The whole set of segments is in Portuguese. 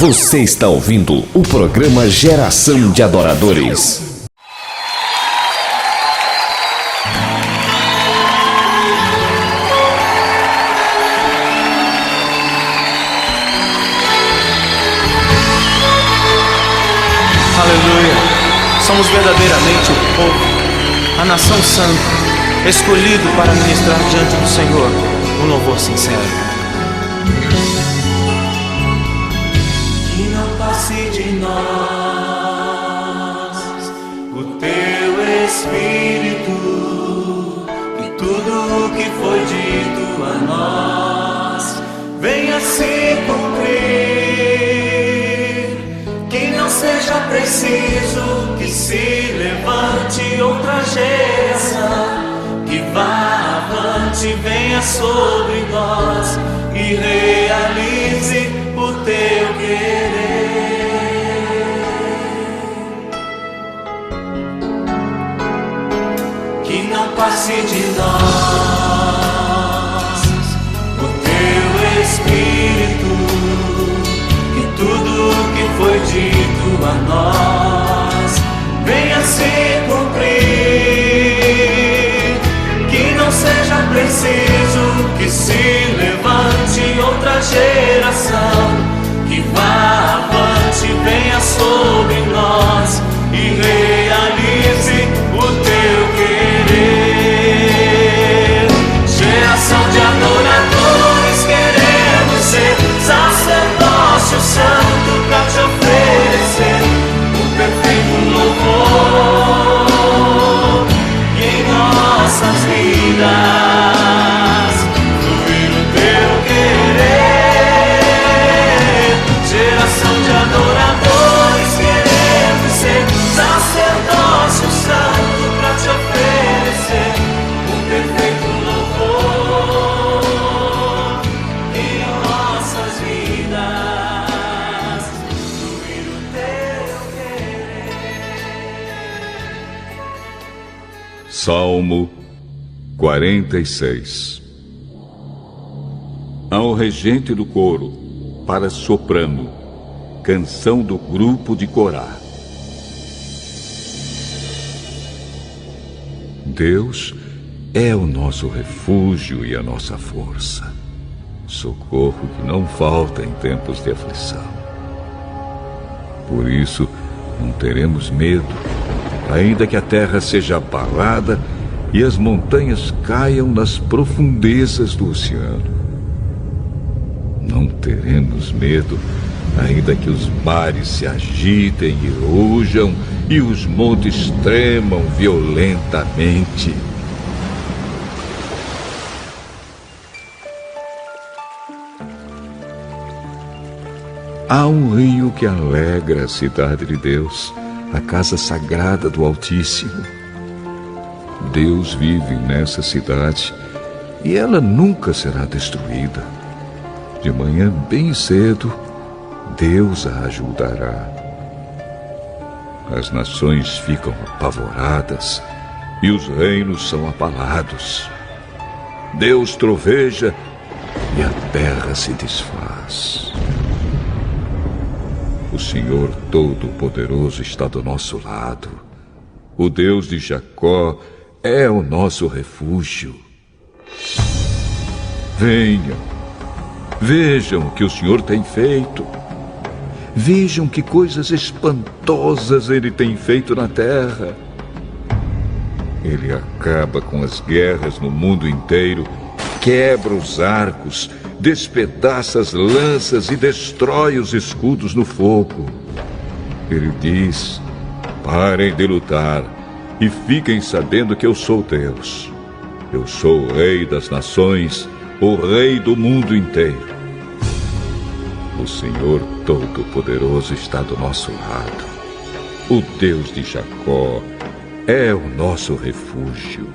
Você está ouvindo o programa Geração de Adoradores. Aleluia! Somos verdadeiramente o povo, a nação santa, escolhido para ministrar diante do Senhor um louvor sincero. Que não passe de nós o teu Espírito, e tudo o que foi dito a nós venha se cumprir. Que não seja preciso que se levante outra geração, que vá avante, venha sobre nós e realize o teu querer. Que não passe de nós o teu Espírito, que tudo o que foi dito a nós venha se cumprir. Que não seja preciso que se levante outra geração, que vá avante, venha sobre nós e realize o teu querer. Geração de adoradores, queremos ser sacerdócio santo pra te oferecer um perfeito louvor. E em nossas vidas fluir o teu querer. Geração de adoradores, queremos ser sacerdócio santo pra te oferecer um perfeito louvor. Em nossas vidas fluir o teu querer. Salmo 46. Ao regente do coro, para soprano, canção do grupo de Corá. Deus é o nosso refúgio e a nossa força, socorro que não falta em tempos de aflição. Por isso, não teremos medo, ainda que a terra seja abalada e as montanhas caiam nas profundezas do oceano. Não teremos medo, ainda que os mares se agitem e rujam e os montes tremam violentamente. Há um rio que alegra a cidade de Deus, a casa sagrada do Altíssimo. Deus vive nessa cidade e ela nunca será destruída. De manhã bem cedo, Deus a ajudará. As nações ficam apavoradas e os reinos são abalados. Deus troveja e a terra se desfaz. O Senhor Todo-Poderoso está do nosso lado. O Deus de Jacó é o nosso refúgio. Venham, vejam o que o Senhor tem feito. Vejam que coisas espantosas Ele tem feito na terra. Ele acaba com as guerras no mundo inteiro, quebra os arcos, despedaça as lanças e destrói os escudos no fogo. Ele diz: parem de lutar e fiquem sabendo que eu sou Deus. Eu sou o Rei das nações, o Rei do mundo inteiro. O Senhor Todo-Poderoso está do nosso lado. O Deus de Jacó é o nosso refúgio.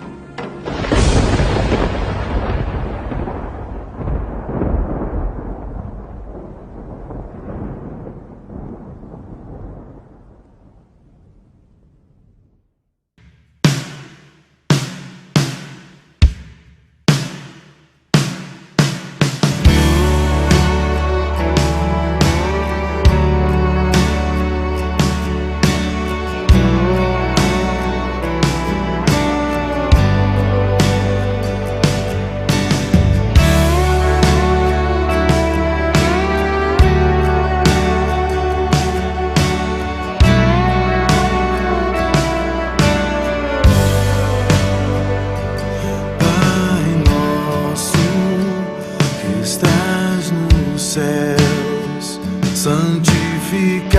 santificado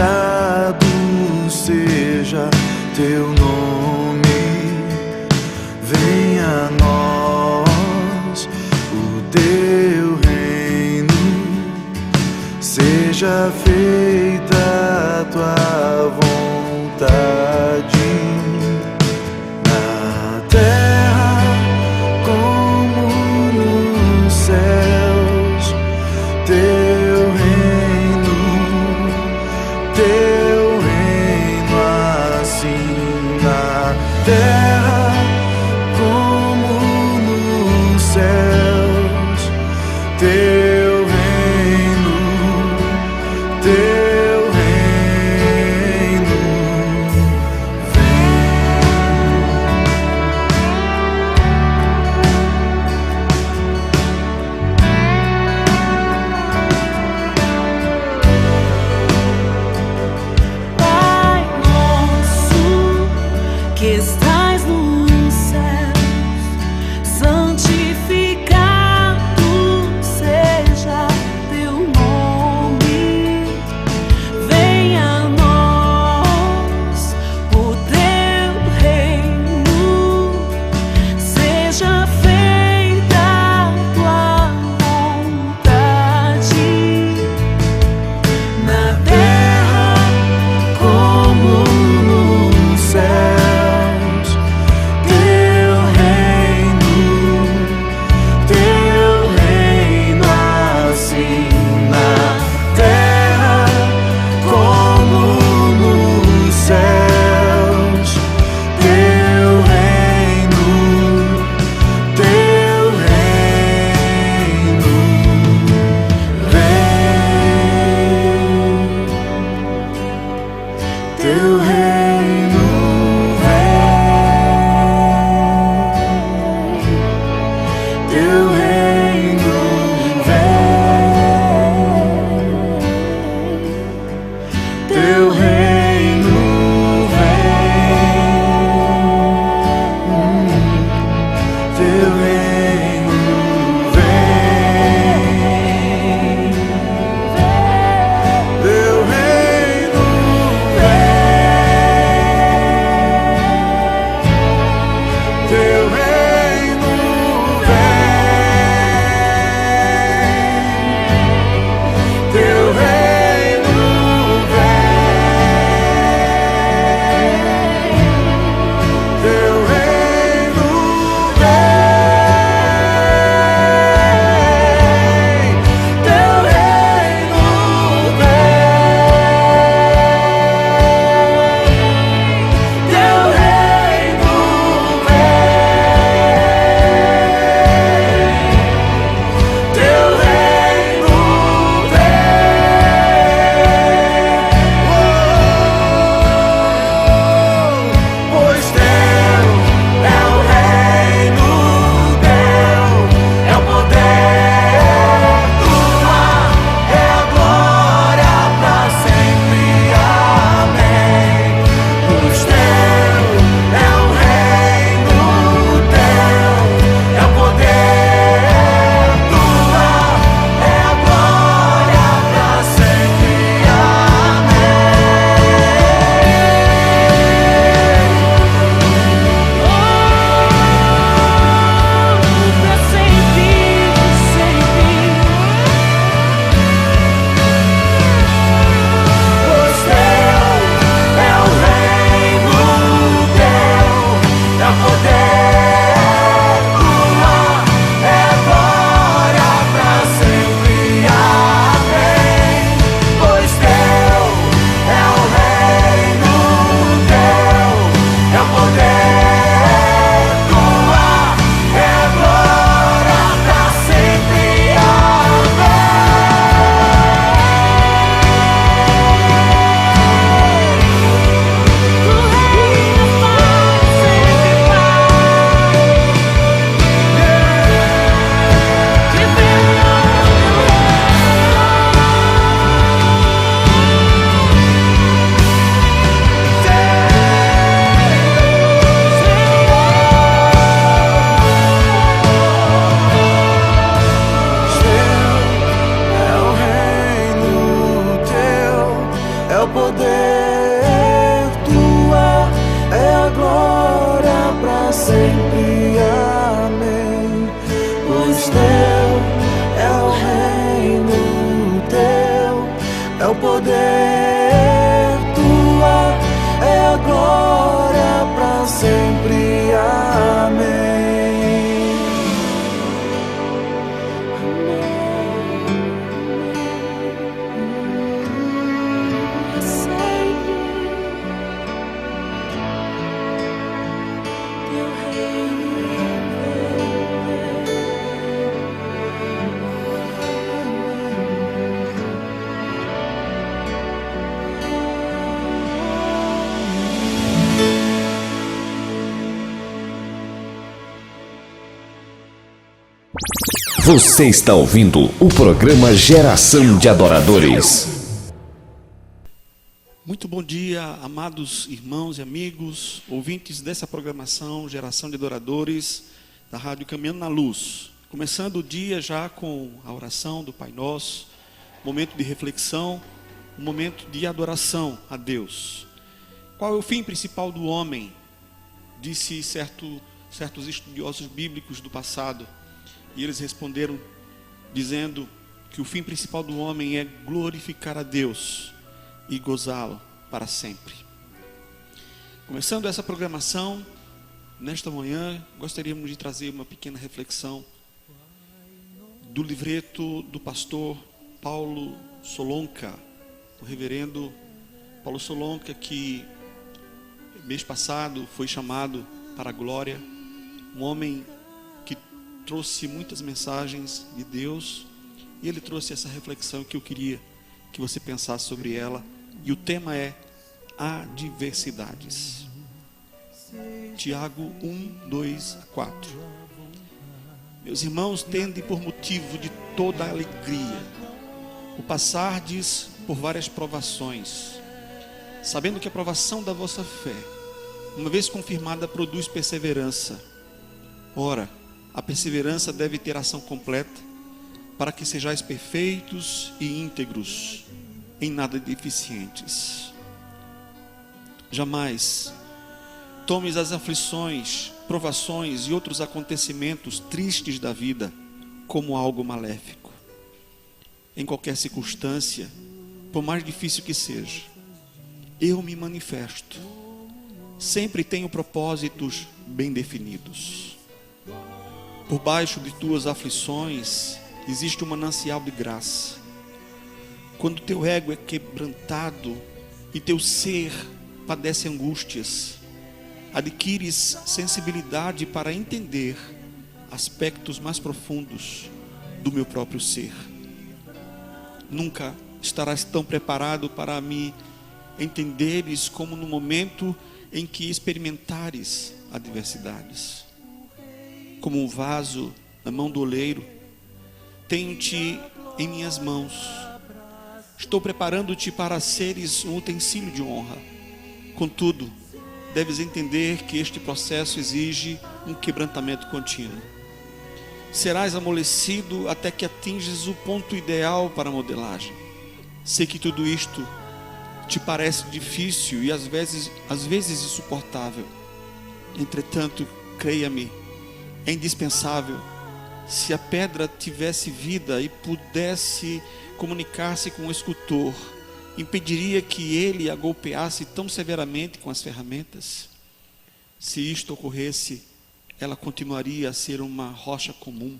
seja teu nome, venha a nós o teu reino, seja feita a tua vontade, na terra como nos céus. Teu reino assim na terra como nos céus. Teu reino o poder, tua é a glória pra sempre, amém. Pois teu é o reino, teu é o poder, tua é a glória pra sempre, amém. Você está ouvindo o programa Geração de Adoradores. Muito bom dia, amados irmãos e amigos, ouvintes dessa programação Geração de Adoradores da Rádio Caminhando na Luz. Começando o dia já com a oração do Pai Nosso, momento de reflexão, um momento de adoração a Deus. Qual é o fim principal do homem? Disse certos estudiosos bíblicos do passado. E eles responderam dizendo que o fim principal do homem é glorificar a Deus e gozá-lo para sempre. Começando essa programação, nesta manhã, gostaríamos de trazer uma pequena reflexão do livreto do pastor Paulo Solonca, o reverendo Paulo Solonca, que mês passado foi chamado para a glória, um homem trouxe muitas mensagens de Deus, e ele trouxe essa reflexão que eu queria que você pensasse sobre ela, e o tema é adversidades. Tiago 1:2-4. Meus irmãos, tende por motivo de toda alegria o passardes por várias provações, sabendo que a provação da vossa fé, uma vez confirmada, produz perseverança. Ora, a perseverança deve ter ação completa, para que sejais perfeitos e íntegros, em nada deficientes. Jamais tomes as aflições, provações e outros acontecimentos tristes da vida como algo maléfico. Em qualquer circunstância, por mais difícil que seja, eu me manifesto. Sempre tenho propósitos bem definidos. Por baixo de tuas aflições existe um manancial de graça. Quando teu ego é quebrantado e teu ser padece angústias, adquires sensibilidade para entender aspectos mais profundos do meu próprio ser. Nunca estarás tão preparado para me entenderes como no momento em que experimentares adversidades. Como um vaso na mão do oleiro, tenho-te em minhas mãos. Estou preparando-te para seres um utensílio de honra. Contudo, deves entender que este processo exige um quebrantamento contínuo. Serás amolecido até que atinges o ponto ideal para a modelagem. Sei que tudo isto te parece difícil e às vezes insuportável. Entretanto, creia-me, é indispensável. Se a pedra tivesse vida e pudesse comunicar-se com o escultor, impediria que ele a golpeasse tão severamente com as ferramentas? Se isto ocorresse, ela continuaria a ser uma rocha comum,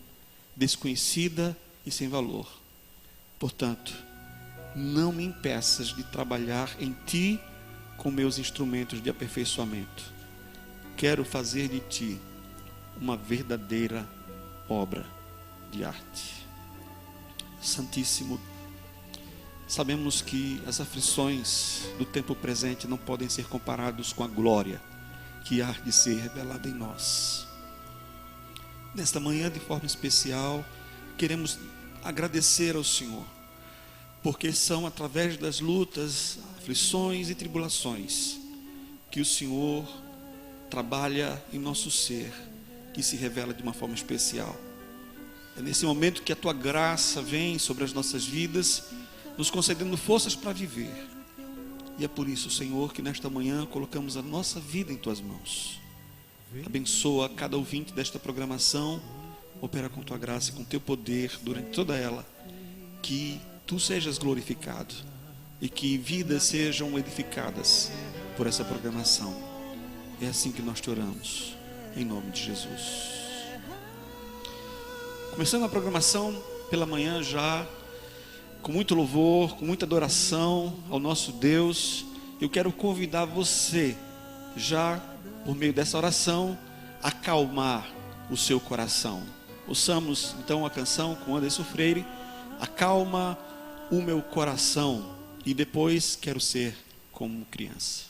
desconhecida e sem valor. Portanto, não me impeças de trabalhar em ti com meus instrumentos de aperfeiçoamento. Quero fazer de ti uma verdadeira obra de arte. Santíssimo, sabemos que as aflições do tempo presente não podem ser comparados com a glória que há de ser revelada em nós. Nesta manhã, de forma especial, queremos agradecer ao Senhor, porque são através das lutas, aflições e tribulações que o Senhor trabalha em nosso ser e se revela de uma forma especial. É nesse momento que a tua graça vem sobre as nossas vidas, nos concedendo forças para viver. E é por isso, Senhor, que nesta manhã colocamos a nossa vida em Tuas mãos. Abençoa cada ouvinte desta programação, opera com Tua graça e com Teu poder durante toda ela, que Tu sejas glorificado e que vidas sejam edificadas por essa programação. É assim que nós te oramos, em nome de Jesus. Começando a programação pela manhã já, com muito louvor, com muita adoração ao nosso Deus, eu quero convidar você, já por meio dessa oração, a acalmar o seu coração. Ouçamos então a canção com Anderson Freire, Acalma o Meu Coração, e depois quero ser como criança.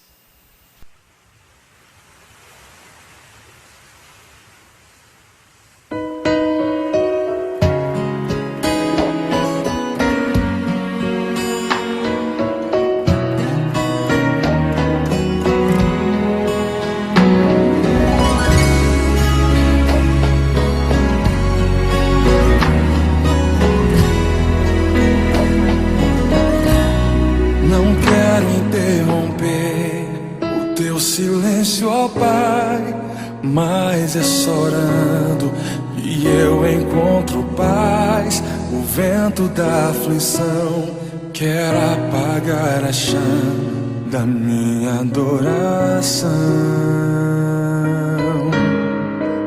Ó Pai, mas é só orando e eu encontro paz. O vento da aflição quer apagar a chama da minha adoração.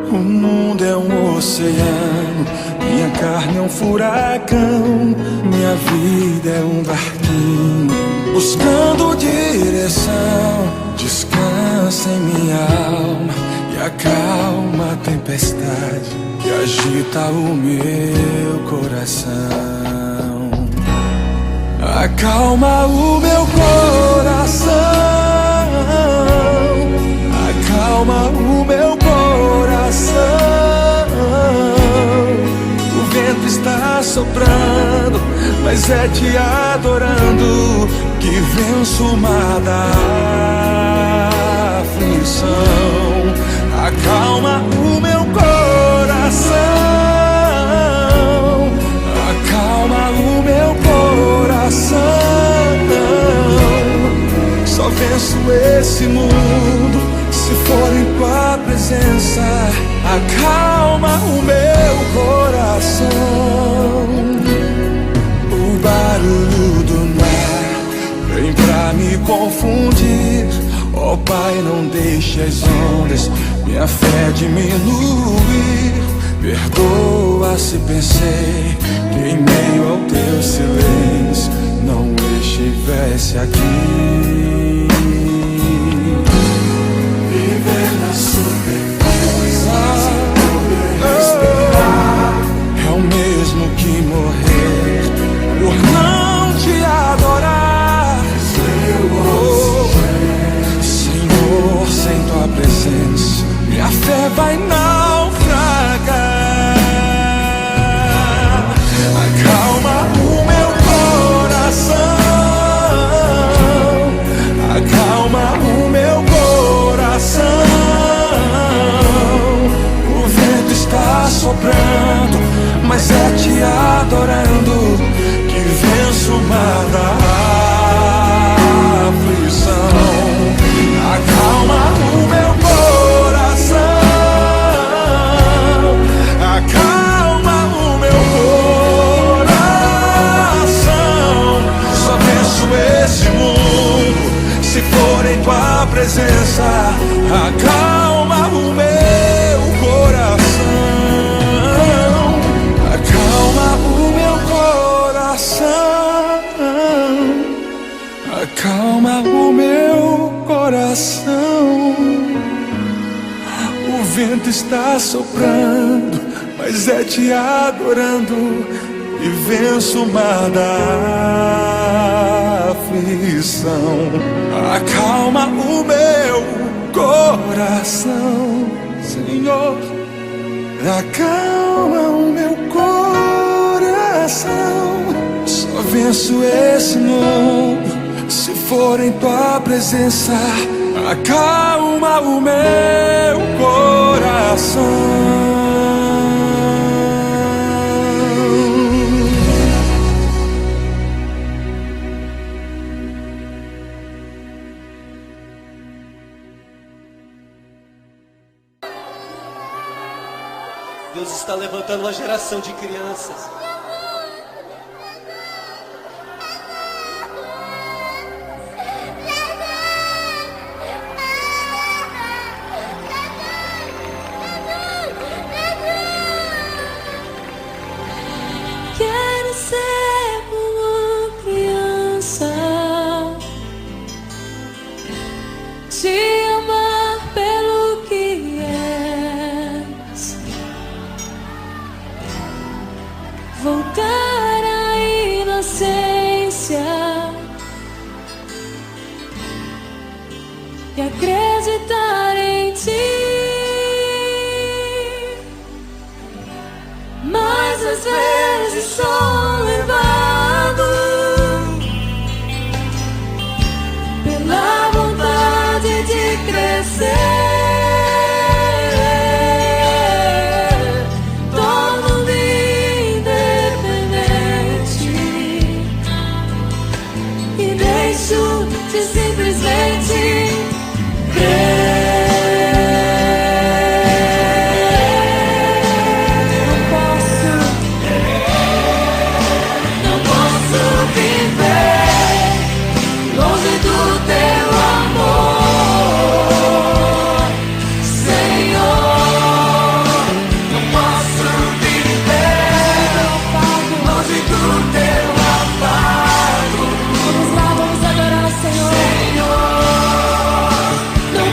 O mundo é um oceano, minha carne é um furacão, minha vida é um barquinho buscando direção. Descansa em minha alma e acalma a tempestade que agita o meu coração. Acalma o meu coração, acalma o meu coração. O vento está soprando, mas é te adorando que venço o mar da aflição. Acalma o meu coração, acalma o meu coração. Só venço esse mundo se for em Tua presença. Acalma o meu coração. O barulho do mar vem pra me confundir. Ó Pai, não deixe as ondas minha fé diminuir. Perdoa se pensei que em meio ao Teu silêncio não estivesse aqui. Viver na sobrevivência sem poder respirar é o mesmo que morrer por não te adorar. Senhor, sem Tua presença minha fé vai naufragar. Acalma o meu coração, acalma o meu coração. O vento está soprando, mas é te adorando que venço o mar da aflição. Acalma o meu coração, acalma o meu coração. Só venço esse mundo se for em Tua presença. Acalma o meu coração, acalma o meu coração, acalma o meu coração. O vento está soprando, mas é te adorando e venço o mar da aflição. Acalma o meu coração, Senhor. Acalma o meu coração. Só venço esse mundo se for em Tua presença. Acalma o meu coração. Deus está levantando uma geração de crianças. Quero ser uma criança, te amar pelo que és, voltar à inocência e acreditar em ti. Mas às vezes sou levado pela vontade de crescer. Torno-me independente e deixo de simplesmente crer. Vamos lá, vamos adorar o Senhor. Não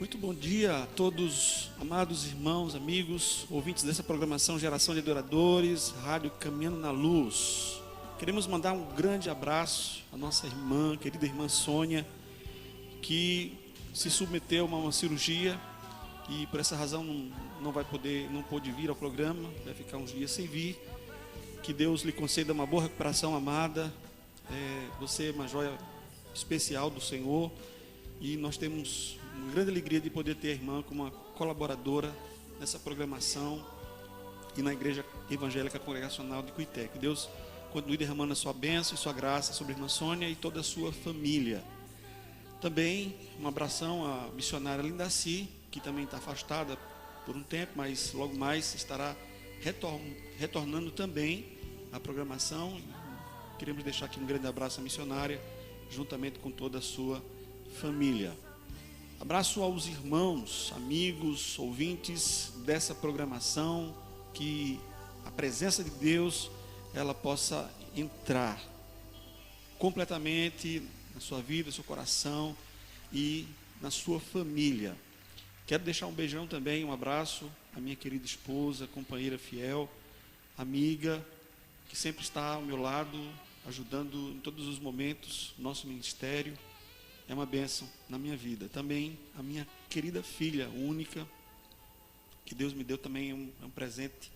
Muito bom dia a todos, amados irmãos, amigos, ouvintes dessa programação Geração de Adoradores, Rádio Caminhando na Luz. Queremos mandar um grande abraço à nossa irmã, querida irmã Sônia, que se submeteu a uma cirurgia e por essa razão não pôde vir ao programa, vai ficar uns dias sem vir. Que Deus lhe conceda uma boa recuperação, amada. Você é uma joia especial do Senhor e nós temos uma grande alegria de poder ter a irmã como uma colaboradora nessa programação e na Igreja Evangélica Congregacional de Cuité. Que Deus continue derramando a sua bênção e sua graça sobre a irmã Sônia e toda a sua família. Também um abração à missionária Lindaci, que também está afastada por um tempo, mas logo mais estará retornando também à programação. Queremos deixar aqui um grande abraço à missionária, juntamente com toda a sua família. Abraço aos irmãos, amigos, ouvintes dessa programação, que a presença de Deus ela possa entrar completamente na sua vida, no seu coração e na sua família. Quero deixar um beijão também, um abraço à minha querida esposa, companheira fiel, amiga, que sempre está ao meu lado, ajudando em todos os momentos, nosso ministério. É uma bênção na minha vida. Também a minha querida filha única, que Deus me deu também um presente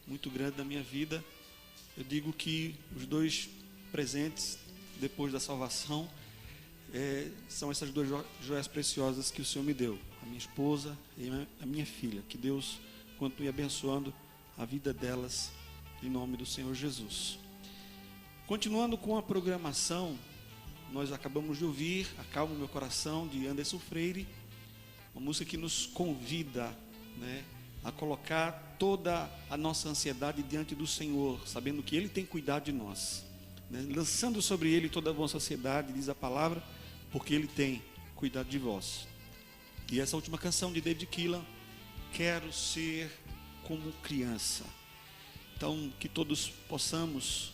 muito grande na minha vida. Eu digo que os dois presentes, depois da salvação, são essas duas joias preciosas que o Senhor me deu. A minha esposa e a minha filha. Que Deus continue abençoando a vida delas, em nome do Senhor Jesus. Continuando com a programação, nós acabamos de ouvir Acalma o Meu Coração, de Anderson Freire, uma música que nos convida, a colocar toda a nossa ansiedade diante do Senhor, sabendo que Ele tem cuidado de nós, lançando sobre Ele toda a vossa ansiedade, diz a palavra, porque Ele tem cuidado de vós. E essa última canção de David Keelan, Quero Ser Como Criança. Então, que todos possamos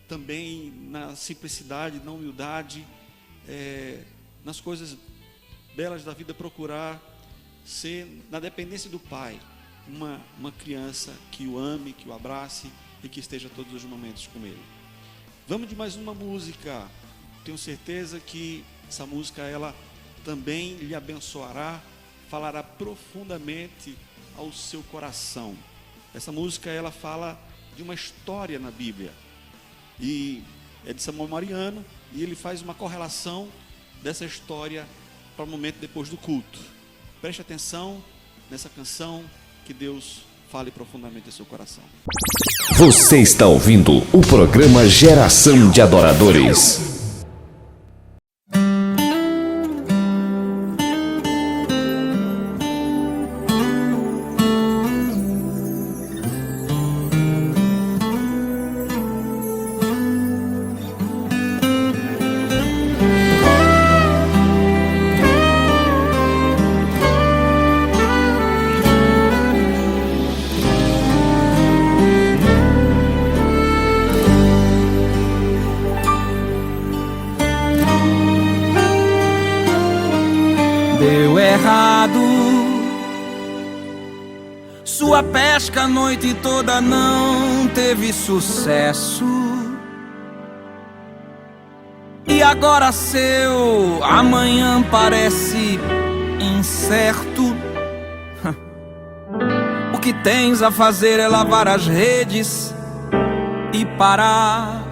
também na simplicidade, na humildade, nas coisas belas da vida, procurar ser, na dependência do Pai, uma criança que o ame, que o abrace e que esteja todos os momentos com Ele. Vamos de mais uma música. Tenho certeza que essa música ela também lhe abençoará, falará profundamente ao seu coração. Essa música ela fala de uma história na Bíblia. E é de Samuel Mariano, e ele faz uma correlação dessa história para o momento depois do culto. Preste atenção nessa canção, que Deus fale profundamente em seu coração. Você está ouvindo o programa Geração de Adoradores. Sua pesca a noite toda não teve sucesso. E agora seu amanhã parece incerto. O que tens a fazer é lavar as redes e parar.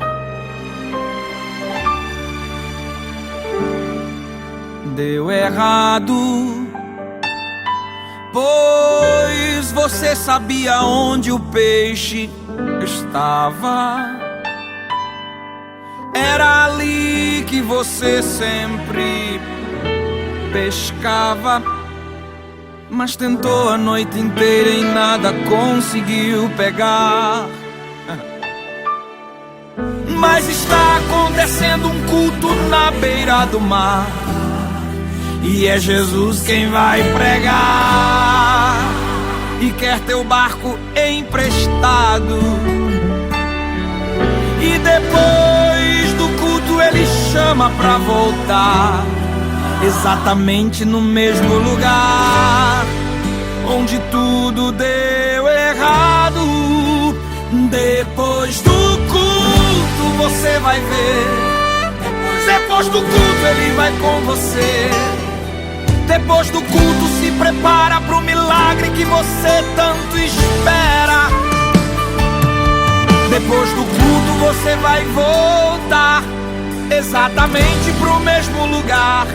Deu errado, pois você sabia onde o peixe estava. Era ali que você sempre pescava. Mas tentou a noite inteira e nada conseguiu pegar. Mas está acontecendo um culto na beira do mar, e é Jesus quem vai pregar. E quer teu barco emprestado. E depois do culto ele chama pra voltar. exatamente no mesmo lugar onde tudo deu errado. Depois do culto você vai ver. Depois do culto ele vai com você. Depois do culto se prepara pro milagre que você tanto espera. Depois do culto você vai voltar exatamente pro mesmo lugar.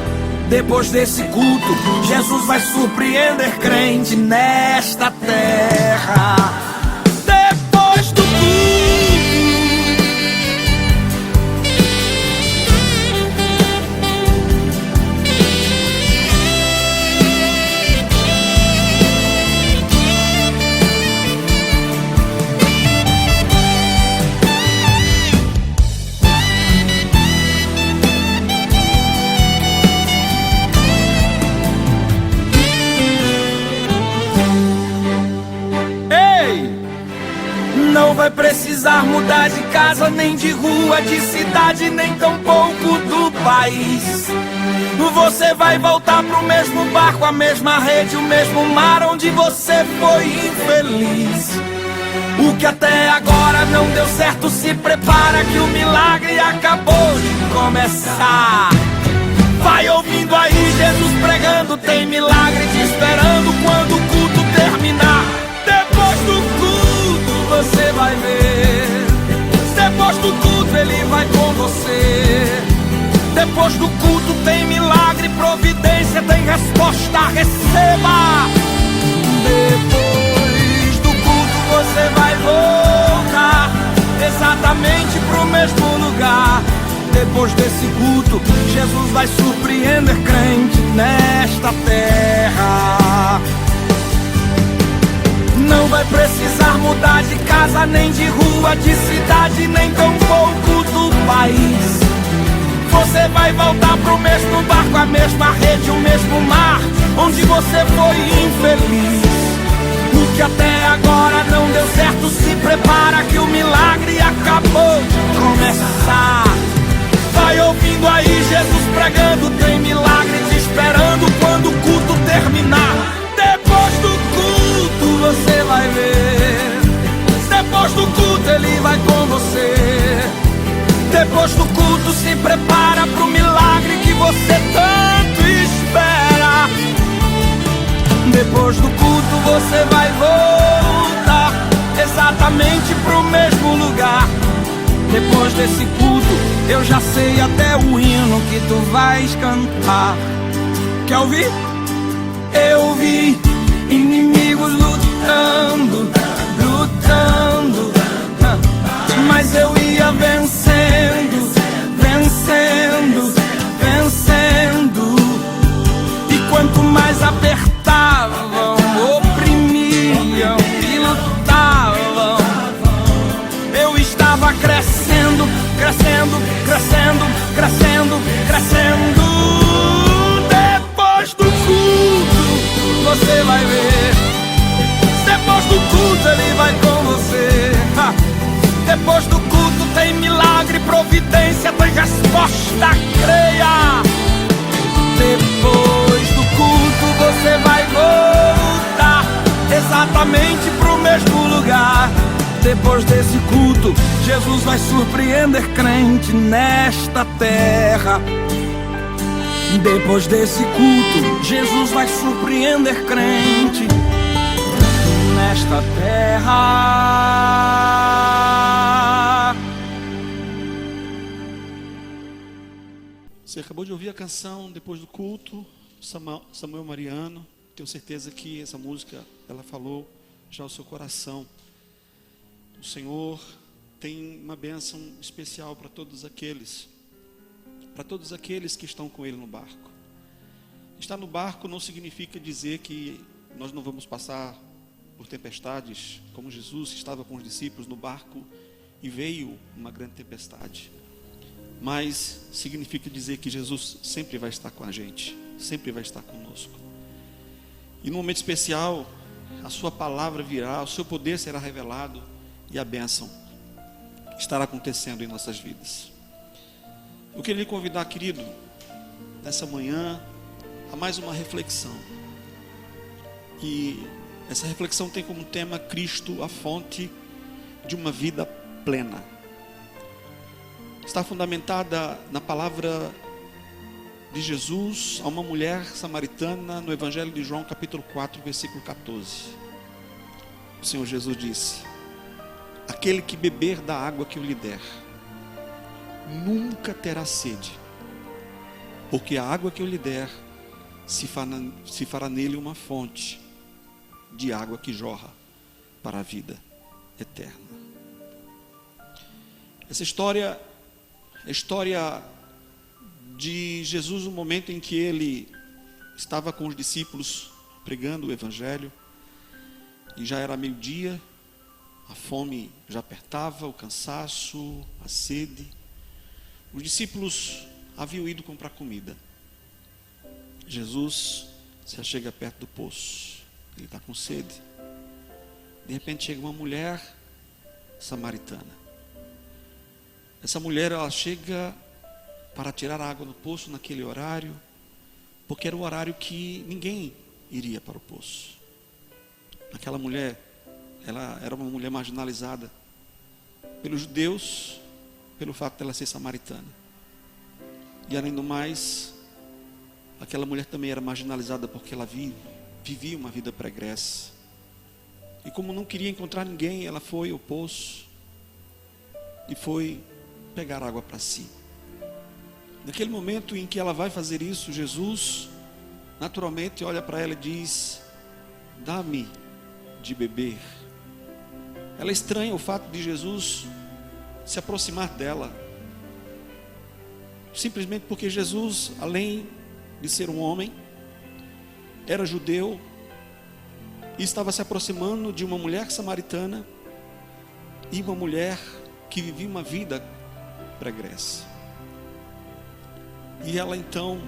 Depois desse culto, Jesus vai surpreender crente nesta terra. Depois do culto. Não vai precisar mudar de casa, nem de rua, de cidade, nem tampouco do país. Você vai voltar pro mesmo barco, a mesma rede, o mesmo mar onde você foi infeliz. O que até agora não deu certo, se prepara que o milagre acabou de começar. Vai ouvindo aí Jesus pregando, tem milagre te esperando quando o culto terminar. Depois do culto você vai ver. Depois do culto ele vai com você. Depois do culto tem milagre, providência, tem resposta, receba. Depois do culto você vai voltar exatamente pro mesmo lugar. Depois desse culto, Jesus vai surpreender crente nesta terra. Não vai precisar mudar de casa, nem de rua, de cidade, nem tampouco do país. Você vai voltar pro mesmo barco, a mesma rede, o mesmo mar onde você foi infeliz. O que até agora não deu certo, se prepara que o milagre acabou de começar. Vai ouvindo aí Jesus pregando, tem milagre te esperando quando o culto terminar. Depois do culto você vai ver. Depois do culto ele vai com você. Depois do culto se prepara pro milagre que você tanto espera. Depois do culto você vai voltar exatamente pro mesmo lugar. Depois desse culto eu já sei até o hino que tu vais cantar. Quer ouvir? Eu vi inimigos lutando, lutando, mas eu ia vencendo, vencendo, vencendo. E quanto mais apertavam, oprimiam e lutavam, eu estava crescendo, crescendo, crescendo, crescendo, crescendo. Depois do culto você vai ver. Depois do culto ele vai com você. Depois do culto tem milagre, providência, tem resposta, creia. Depois do culto você vai voltar exatamente pro mesmo lugar. Depois desse culto, Jesus vai surpreender crente nesta terra. Depois desse culto, Jesus vai surpreender crente nesta terra. Você acabou de ouvir a canção Depois do Culto, Samuel Mariano. Tenho certeza que essa música, ela falou já ao seu coração. O Senhor tem uma bênção especial para todos aqueles que estão com Ele no barco. Estar no barco não significa dizer que nós não vamos passar por tempestades, como Jesus estava com os discípulos no barco e veio uma grande tempestade. Mas significa dizer que Jesus sempre vai estar com a gente, sempre vai estar conosco. E num momento especial, a sua palavra virá, o seu poder será revelado e a bênção estará acontecendo em nossas vidas. Eu queria lhe convidar, querido, nessa manhã, a mais uma reflexão. E essa reflexão tem como tema Cristo, a fonte de uma vida plena. Está fundamentada na palavra de Jesus a uma mulher samaritana no Evangelho de João, capítulo 4, versículo 14. O Senhor Jesus disse: aquele que beber da água que eu lhe der, nunca terá sede, porque a água que eu lhe der se fará nele uma fonte de água que jorra para a vida eterna. Essa história é a história de Jesus no momento em que ele estava com os discípulos pregando o Evangelho, e já era meio-dia, a fome já apertava, o cansaço, a sede. Os discípulos haviam ido comprar comida. Jesus se achega perto do poço, ele está com sede. De repente chega uma mulher samaritana. Essa mulher, ela chega para tirar água no poço naquele horário, porque era o horário que ninguém iria para o poço. Aquela mulher, ela era uma mulher marginalizada pelos judeus, pelo fato dela ser samaritana. E além do mais, aquela mulher também era marginalizada porque ela vivia uma vida pregressa. E como não queria encontrar ninguém, ela foi ao poço e foi pegar água para si. Naquele momento em que ela vai fazer isso, Jesus naturalmente olha para ela e diz: dá-me de beber. Ela estranha o fato de Jesus se aproximar dela, simplesmente porque Jesus, além de ser um homem, era judeu e estava se aproximando de uma mulher samaritana e uma mulher que vivia uma vida pregressa. E ela então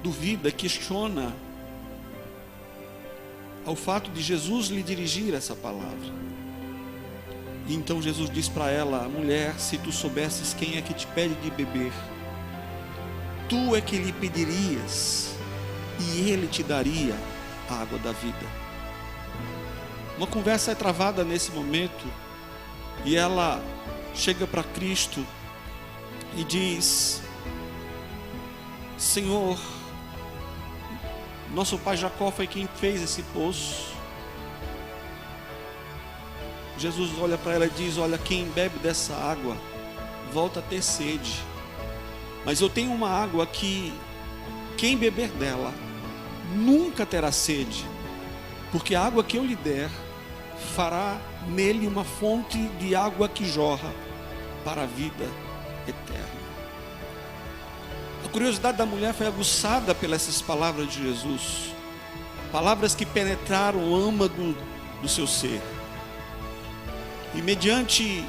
duvida, questiona ao fato de Jesus lhe dirigir essa palavra. E então Jesus diz para ela: mulher, se tu soubesses quem é que te pede de beber, tu é que lhe pedirias e ele te daria a água da vida. Uma conversa é travada nesse momento e ela chega para Cristo e diz: Senhor, nosso pai Jacó foi quem fez esse poço. Jesus olha para ela e diz: olha, quem bebe dessa água volta a ter sede, mas eu tenho uma água que quem beber dela nunca terá sede, porque a água que eu lhe der fará nele uma fonte de água que jorra para a vida eterna. A curiosidade da mulher foi aguçada pelas palavras de Jesus, palavras que penetraram o âmago do seu ser. E mediante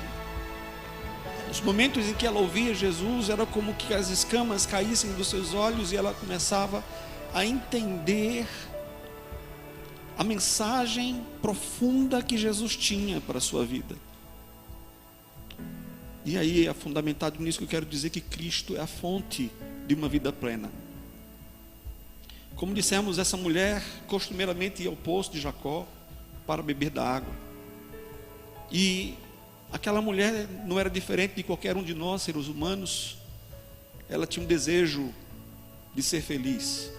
os momentos em que ela ouvia Jesus, era como que as escamas caíssem dos seus olhos e ela começava a entender a mensagem profunda que Jesus tinha para a sua vida. E aí é fundamentado nisso que eu quero dizer, que Cristo é a fonte de uma vida plena. Como dissemos, essa mulher costumeiramente ia ao poço de Jacó para beber da água. E aquela mulher não era diferente de qualquer um de nós, seres humanos. Ela tinha um desejo de ser feliz.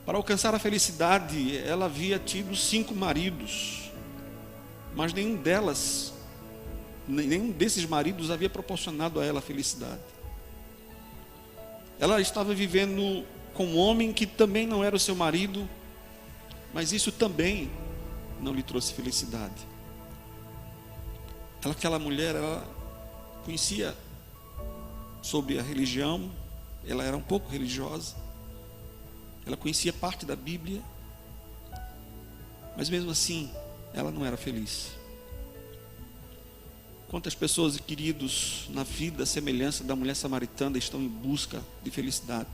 Para alcançar a felicidade, ela havia tido 5 maridos, mas nenhum desses maridos havia proporcionado a ela a felicidade. Ela estava vivendo com um homem que também não era o seu marido, mas isso também não lhe trouxe felicidade. Aquela mulher, ela conhecia sobre a religião, ela era um pouco religiosa, ela conhecia parte da Bíblia, mas mesmo assim, ela não era feliz. Quantas pessoas, queridos, na vida, a semelhança da mulher samaritana, estão em busca de felicidade?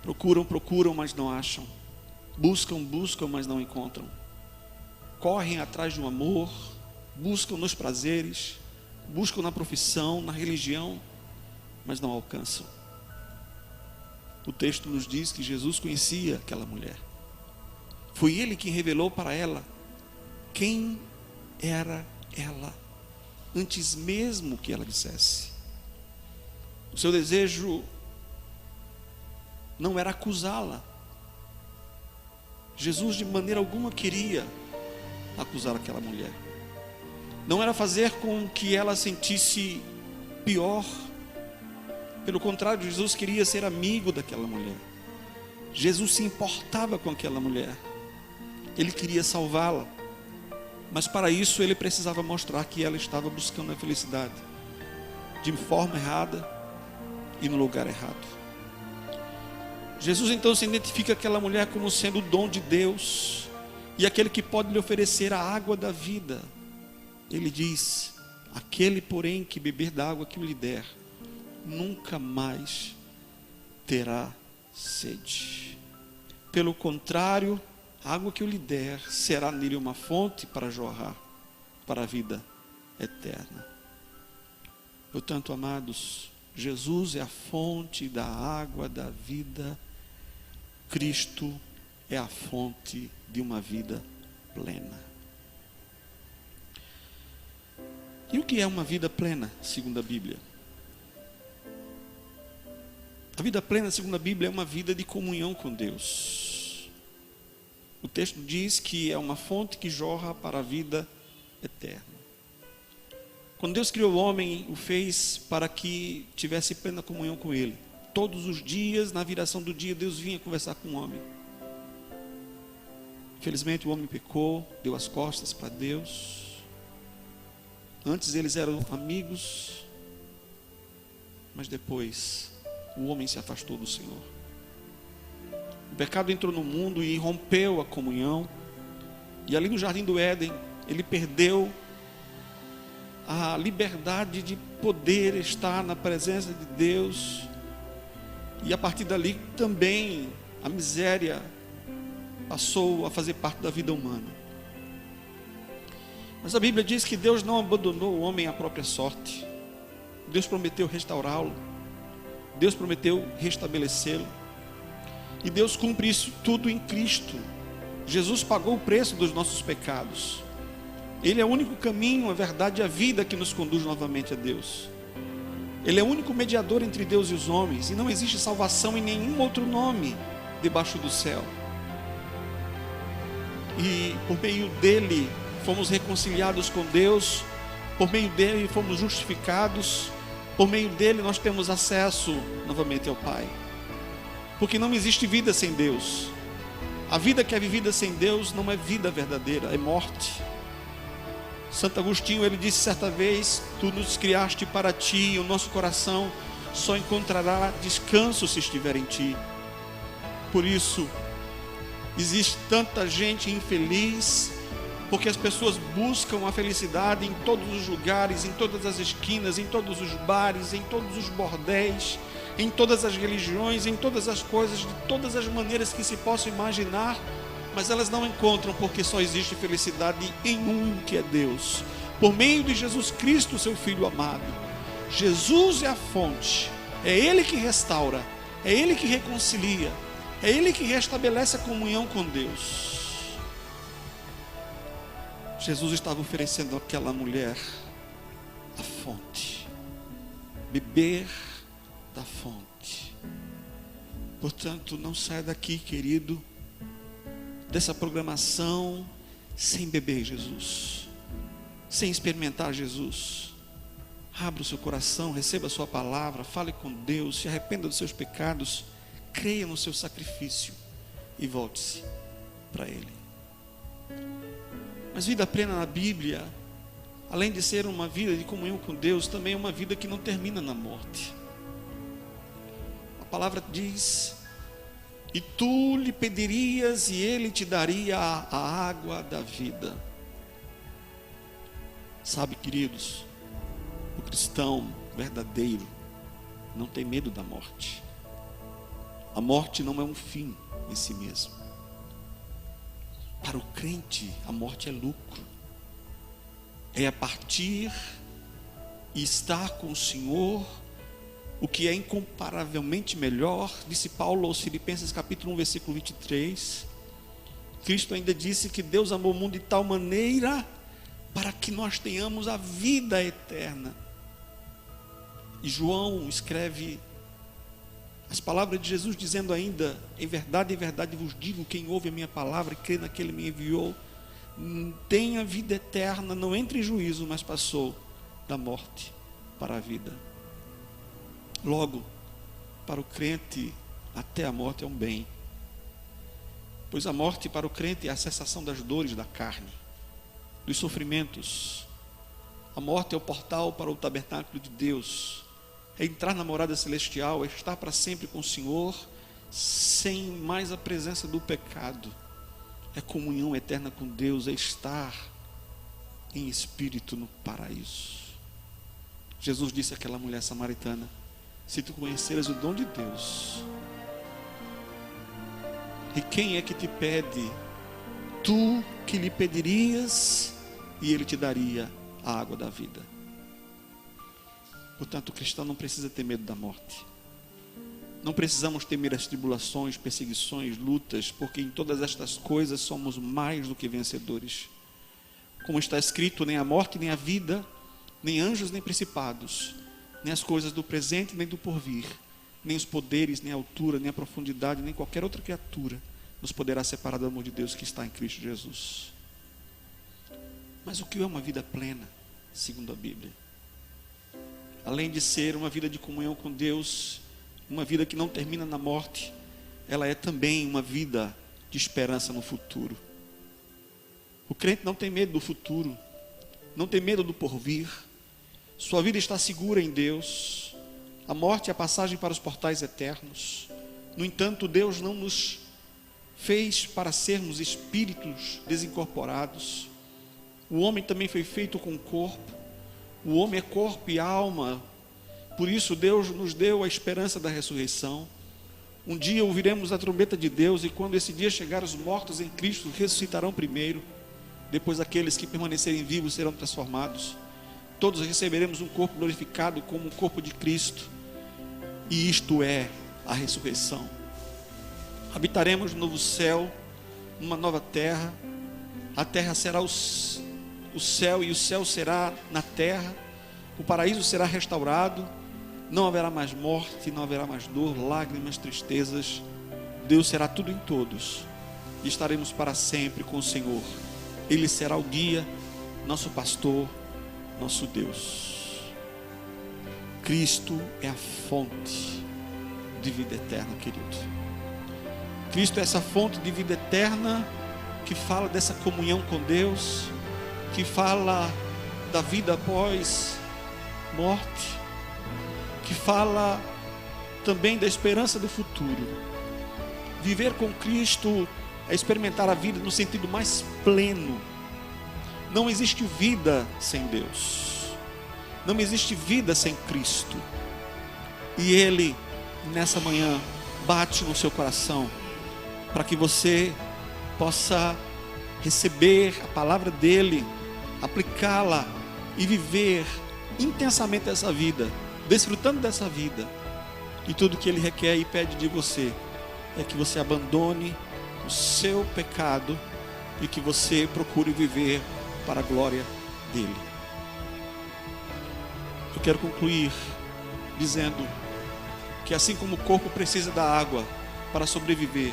Procuram, mas não acham. Buscam, mas não encontram. Correm atrás de um amor, buscam nos prazeres, buscam na profissão, na religião, mas não alcançam. O texto nos diz que Jesus conhecia aquela mulher. Foi Ele quem revelou para ela quem era ela, antes mesmo que ela dissesse. O seu desejo não era acusá-la. Jesus de maneira alguma queria acusar aquela mulher. Não era fazer com que ela sentisse pior. Pelo contrário, Jesus queria ser amigo daquela mulher. Jesus se importava com aquela mulher. Ele queria salvá-la. Mas para isso ele precisava mostrar que ela estava buscando a felicidade de forma errada e no lugar errado. Jesus então se identifica aquela mulher como sendo o dom de Deus e aquele que pode lhe oferecer a água da vida. Ele diz: aquele porém que beber da água que eu lhe der, nunca mais terá sede. Pelo contrário, a água que eu lhe der será nele uma fonte para jorrar para a vida eterna. Portanto, amados, Jesus é a fonte da água da vida. Cristo é a fonte de uma vida plena. E o que é uma vida plena, segundo a Bíblia? A vida plena, segundo a Bíblia, é uma vida de comunhão com Deus. O texto diz que é uma fonte que jorra para a vida eterna. Quando Deus criou o homem, o fez para que tivesse plena comunhão com Ele. Todos os dias, na viração do dia, Deus vinha conversar com o homem. Infelizmente o homem pecou, deu as costas para Deus. Antes eles eram amigos, mas depois o homem se afastou do Senhor. O pecado entrou no mundo e rompeu a comunhão. E ali no jardim do Éden, ele perdeu a liberdade de poder estar na presença de Deus. E a partir dali também a miséria passou a fazer parte da vida humana. Mas a Bíblia diz que Deus não abandonou o homem à própria sorte. Deus prometeu restaurá-lo. Deus prometeu restabelecê-lo. E Deus cumpre isso tudo em Cristo. Jesus pagou o preço dos nossos pecados. Ele é o único caminho, a verdade e a vida que nos conduz novamente a Deus. Ele é o único mediador entre Deus e os homens. E não existe salvação em nenhum outro nome debaixo do céu. E por meio dele fomos reconciliados com Deus. Por meio dele fomos justificados. Por meio dele nós temos acesso novamente ao Pai. Porque não existe vida sem Deus. A vida que é vivida sem Deus não é vida verdadeira, é morte. Santo Agostinho, ele disse certa vez: tu nos criaste para ti, e o nosso coração só encontrará descanso se estiver em ti. Por isso, existe tanta gente infeliz, porque as pessoas buscam a felicidade em todos os lugares, em todas as esquinas, em todos os bares, em todos os bordéis, em todas as religiões, em todas as coisas, de todas as maneiras que se possa imaginar, mas elas não encontram, porque só existe felicidade em um, que é Deus, por meio de Jesus Cristo, seu Filho amado. Jesus é a fonte, é Ele que restaura, é Ele que reconcilia, é Ele que restabelece a comunhão com Deus. Jesus estava oferecendo àquela mulher a fonte, beber da fonte. Portanto, não saia daqui, querido, dessa programação sem beber Jesus, sem experimentar Jesus. Abra o seu coração, receba a sua palavra, fale com Deus, se arrependa dos seus pecados, creia no seu sacrifício e volte-se para Ele. Mas vida plena na Bíblia, além de ser uma vida de comunhão com Deus, também é uma vida que não termina na morte. A palavra diz: e tu lhe pedirias e ele te daria a água da vida. Sabe, queridos, o cristão verdadeiro não tem medo da morte. A morte não é um fim em si mesmo. Para o crente, a morte é lucro. É a partir e estar com o Senhor o que é incomparavelmente melhor, disse Paulo aos Filipenses capítulo 1, versículo 23. Cristo ainda disse que Deus amou o mundo de tal maneira para que nós tenhamos a vida eterna. E João escreve as palavras de Jesus dizendo ainda: em verdade vos digo, quem ouve a minha palavra e crê naquele que me enviou, tem a vida eterna, não entra em juízo, mas passou da morte para a vida. Logo, para o crente, até a morte é um bem, pois a morte para o crente é a cessação das dores da carne, dos sofrimentos. A morte é o portal para o tabernáculo de Deus, é entrar na morada celestial, é estar para sempre com o Senhor, sem mais a presença do pecado. É comunhão eterna com Deus, é estar em espírito no paraíso. Jesus disse àquela mulher samaritana: se tu conheceras o dom de Deus, e quem é que te pede? Tu que lhe pedirias, e ele te daria a água da vida. Portanto, o cristão não precisa ter medo da morte. Não precisamos temer as tribulações, perseguições, lutas, porque em todas estas coisas somos mais do que vencedores. Como está escrito: nem a morte, nem a vida, nem anjos, nem principados, nem as coisas do presente, nem do porvir, nem os poderes, nem a altura, nem a profundidade, nem qualquer outra criatura nos poderá separar do amor de Deus que está em Cristo Jesus. Mas o que é uma vida plena, segundo a Bíblia? Além de ser uma vida de comunhão com Deus, uma vida que não termina na morte, ela é também uma vida de esperança no futuro. O crente não tem medo do futuro, não tem medo do porvir. Sua vida está segura em Deus. A morte é a passagem para os portais eternos. No entanto, Deus não nos fez para sermos espíritos desincorporados. O homem também foi feito com corpo. O homem é corpo e alma. Por isso Deus nos deu a esperança da ressurreição. Um dia ouviremos a trombeta de Deus, e quando esse dia chegar, os mortos em Cristo ressuscitarão primeiro. Depois aqueles que permanecerem vivos serão transformados. Todos receberemos um corpo glorificado como o corpo de Cristo. E isto é a ressurreição. Habitaremos no novo céu, numa nova terra. A terra será o céu, e o céu será na terra. O paraíso será restaurado. Não haverá mais morte, não haverá mais dor, lágrimas, tristezas. Deus será tudo em todos. E estaremos para sempre com o Senhor. Ele será o guia, nosso pastor, nosso Deus. Cristo é a fonte de vida eterna, querido. Cristo é essa fonte de vida eterna que fala dessa comunhão com Deus, que fala da vida após morte, que fala também da esperança do futuro. Viver com Cristo é experimentar a vida no sentido mais pleno. Não existe vida sem Deus, não existe vida sem Cristo. E Ele, nessa manhã, bate no seu coração para que você possa receber a palavra dEle, aplicá-la e viver intensamente essa vida, desfrutando dessa vida. E tudo que Ele requer e pede de você é que você abandone o seu pecado e que você procure viver para a glória dEle. Eu quero concluir dizendo que assim como o corpo precisa da água para sobreviver,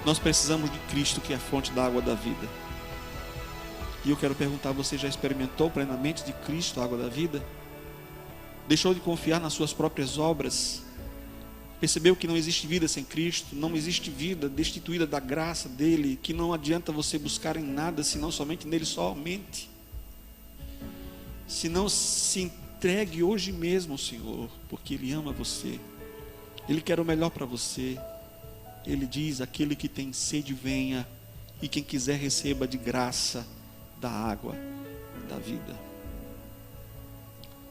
nós precisamos de Cristo, que é a fonte da água da vida. E eu quero perguntar: você já experimentou plenamente de Cristo, a água da vida? Deixou de confiar nas suas próprias obras? Percebeu que não existe vida sem Cristo? Não existe vida destituída da graça dEle, que não adianta você buscar em nada, senão somente nele somente? Se não, se entregue hoje mesmo ao Senhor, porque Ele ama você. Ele quer o melhor para você. Ele diz: aquele que tem sede, venha, e quem quiser receba de graça da água da vida.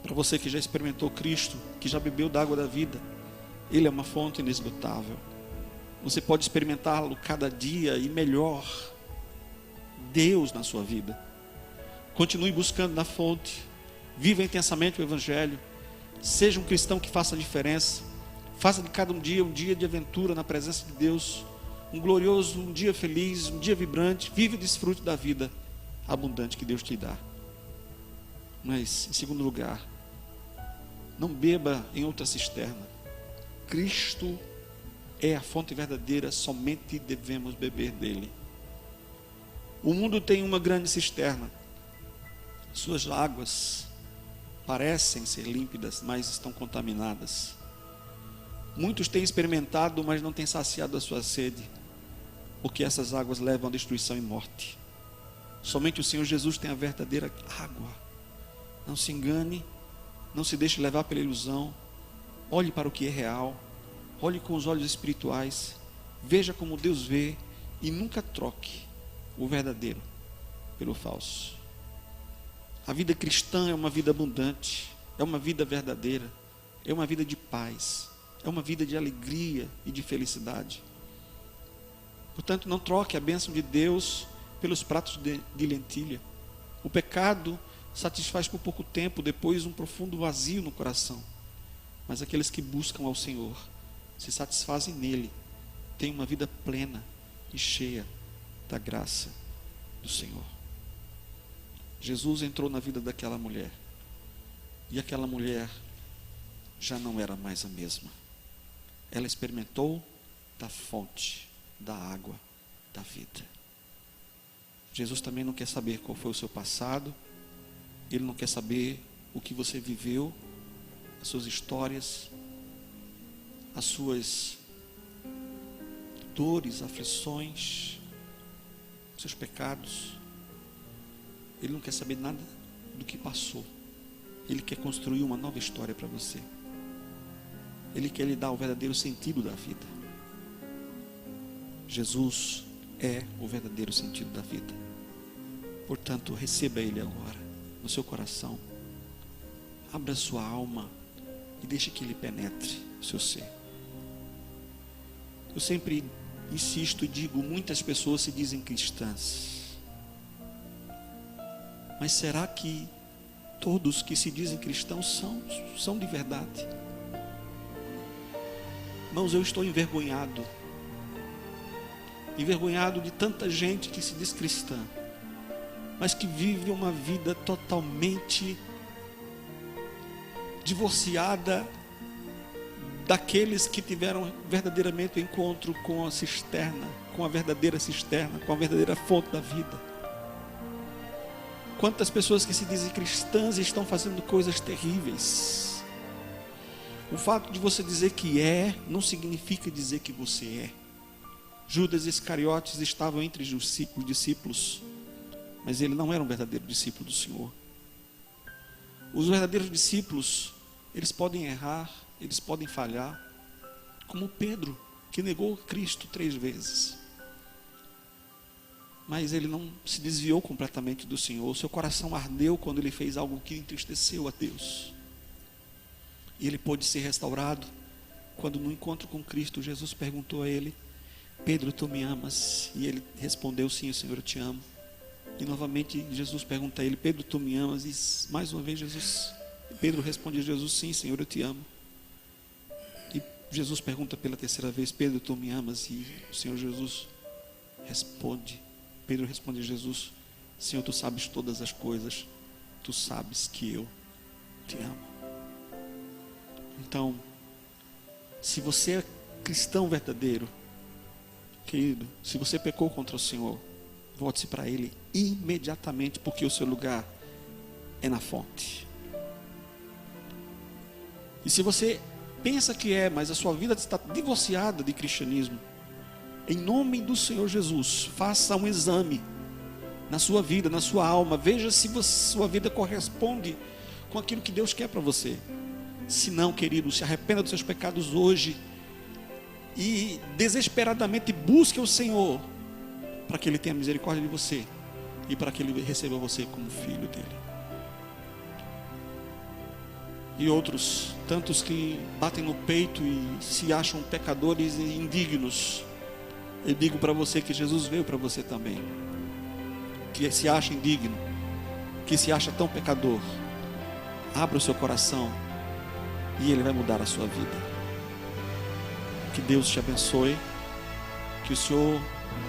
Para você que já experimentou Cristo, que já bebeu da água da vida, Ele é uma fonte inesgotável. Você pode experimentá-lo cada dia e melhor. Deus na sua vida. Continue buscando na fonte. Viva intensamente o Evangelho. Seja um cristão que faça a diferença. Faça de cada um dia de aventura na presença de Deus. Um glorioso, um dia feliz, um dia vibrante. Vive e desfrute da vida abundante que Deus te dá. Mas, em segundo lugar, não beba em outra cisterna. Cristo é a fonte verdadeira, somente devemos beber dele. O mundo tem uma grande cisterna. Suas águas parecem ser límpidas, mas estão contaminadas. Muitos têm experimentado, mas não têm saciado a sua sede, porque essas águas levam à destruição e morte. Somente o Senhor Jesus tem a verdadeira água. Não se engane, não se deixe levar pela ilusão. Olhe para o que é real, olhe com os olhos espirituais, veja como Deus vê e nunca troque o verdadeiro pelo falso. A vida cristã é uma vida abundante, é uma vida verdadeira, é uma vida de paz, é uma vida de alegria e de felicidade. Portanto, não troque a bênção de Deus pelos pratos de lentilha. O pecado satisfaz por pouco tempo, depois um profundo vazio no coração. Mas aqueles que buscam ao Senhor, se satisfazem nele, têm uma vida plena e cheia da graça do Senhor. Jesus entrou na vida daquela mulher, e aquela mulher já não era mais a mesma. Ela experimentou da fonte, da água, da vida. Jesus também não quer saber qual foi o seu passado, Ele não quer saber o que você viveu, as suas histórias, as suas dores, aflições, seus pecados. Ele não quer saber nada do que passou. Ele quer construir uma nova história para você. Ele quer lhe dar o verdadeiro sentido da vida. Jesus é o verdadeiro sentido da vida. Portanto, receba Ele agora no seu coração. Abra sua alma e deixe que Ele penetre o seu ser. Eu sempre insisto e digo, muitas pessoas se dizem cristãs. Mas será que todos que se dizem cristãos são de verdade? Irmãos, eu estou envergonhado de tanta gente que se diz cristã, mas que vive uma vida totalmente divorciada daqueles que tiveram verdadeiramente o encontro com a cisterna, com a verdadeira cisterna, com a verdadeira fonte da vida. Quantas pessoas que se dizem cristãs estão fazendo coisas terríveis. O fato de você dizer que é, não significa dizer que você é. Judas Iscariotes estava entre os discípulos, mas ele não era um verdadeiro discípulo do Senhor. Os verdadeiros discípulos, eles podem errar, eles podem falhar, como Pedro, que negou Cristo 3 vezes. Mas ele não se desviou completamente do Senhor. Seu coração ardeu quando ele fez algo que entristeceu a Deus. E ele pôde ser restaurado quando no encontro com Cristo, Jesus perguntou a ele: Pedro, tu me amas? E ele respondeu: sim, Senhor, eu te amo. E novamente Jesus pergunta a ele: Pedro, tu me amas? E mais uma vez Pedro responde a Jesus: sim, Senhor, eu te amo. E Jesus pergunta pela terceira vez: Pedro, tu me amas? E o Senhor Jesus Pedro responde a Jesus: Senhor, tu sabes todas as coisas, tu sabes que eu te amo. Então, se você é cristão verdadeiro, querido, se você pecou contra o Senhor, volte-se para Ele imediatamente, porque o seu lugar é na fonte. E se você pensa que é, mas a sua vida está divorciada de cristianismo, em nome do Senhor Jesus, faça um exame na sua vida, na sua alma. Veja se sua vida corresponde com aquilo que Deus quer para você. Se não, querido, se arrependa dos seus pecados hoje e desesperadamente busque o Senhor, para que Ele tenha misericórdia de você e para que Ele receba você como filho dEle. E outros, tantos que batem no peito e se acham pecadores e indignos, eu digo para você que Jesus veio para você também, que se acha indigno, que se acha tão pecador. Abra o seu coração e Ele vai mudar a sua vida. Que Deus te abençoe, que o Senhor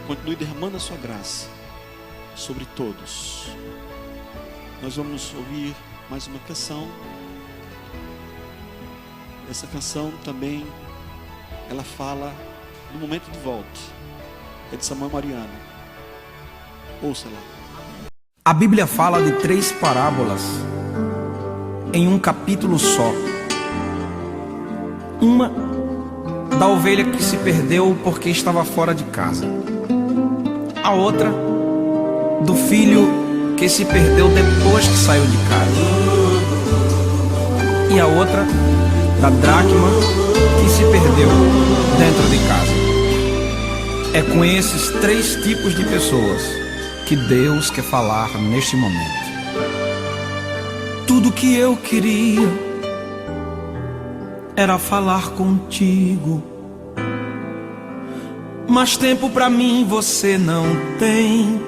continue derramando a sua graça sobre todos. Nós vamos ouvir mais uma canção. Essa canção também, ela fala do momento de volta. É de Samuel Mariano. Ouça lá. A Bíblia fala de 3 parábolas em um capítulo só. Uma da ovelha que se perdeu porque estava fora de casa. A outra do filho que se perdeu depois que saiu de casa. E a outra da dracma que se perdeu dentro de casa. É com esses 3 tipos de pessoas que Deus quer falar neste momento. Tudo que eu queria era falar contigo, mas tempo pra mim você não tem.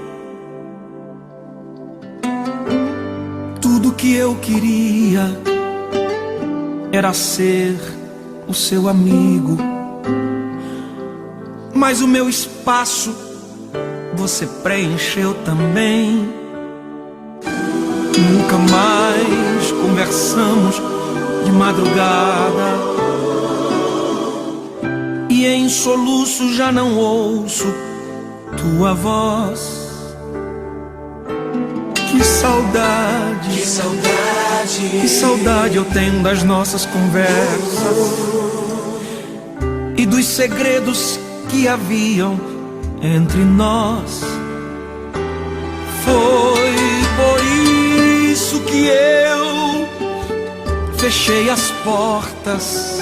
Tudo que eu queria era ser o seu amigo, mas o meu espaço você preencheu também. Nunca mais conversamos de madrugada, e em soluço já não ouço tua voz. Que saudade, que saudade, que saudade eu tenho das nossas conversas e dos segredos que haviam entre nós. Foi por isso que eu fechei as portas,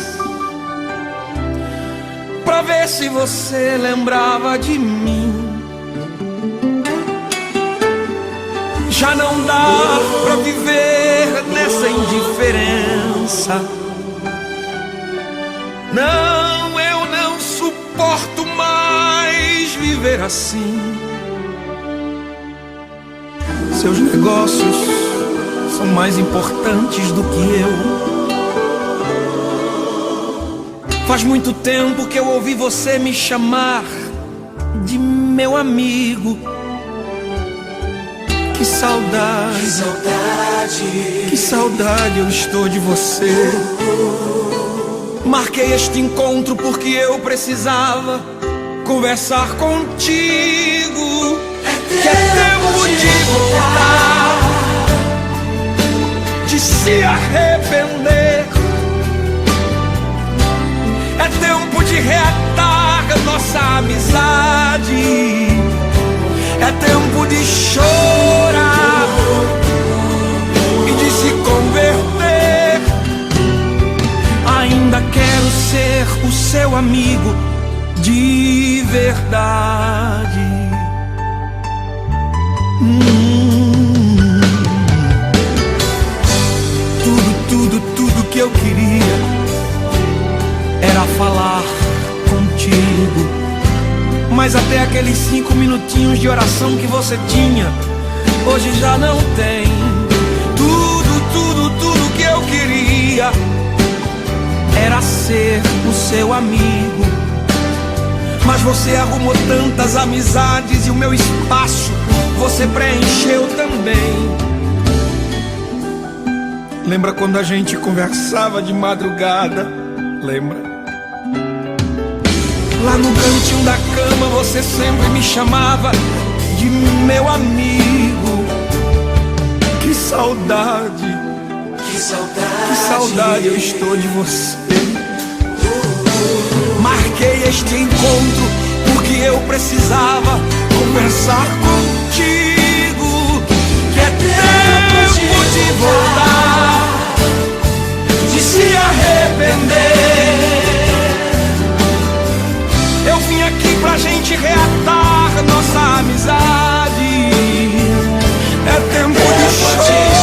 pra ver se você lembrava de mim. Já não dá pra viver nessa indiferença. Não, eu não suporto mais viver assim. Seus negócios são mais importantes do que eu. Faz muito tempo que eu ouvi você me chamar de meu amigo. Que saudade, que saudade, que saudade eu estou de você. Marquei este encontro porque eu precisava conversar contigo. Que é tempo de voltar, de se arrepender. É tempo de reatar nossa amizade. É tempo de chorar e de se converter. Ainda quero ser o seu amigo de verdade. Tudo que eu queria era falar contigo, mas até aqueles 5 minutinhos de oração que você tinha, hoje já não tem. Tudo que eu queria era ser o seu amigo, mas você arrumou tantas amizades e o meu espaço você preencheu também. Lembra quando a gente conversava de madrugada? Lembra? Lá no cantinho da cama você sempre me chamava de meu amigo. Que saudade, que saudade, que saudade eu estou de você. Marquei este encontro porque eu precisava conversar contigo. Que é tempo de voltar, de se arrepender. Eu vim aqui pra gente reatar nossa amizade. É tempo de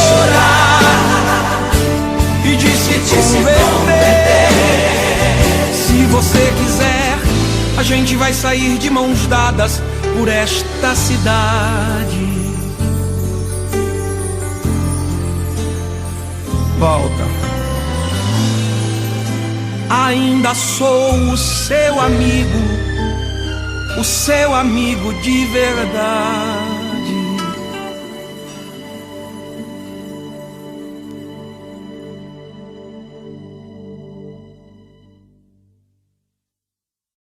chorar e de se converter. Se você quiser, a gente vai sair de mãos dadas por esta cidade. Volta. ainda sou o seu amigo de verdade.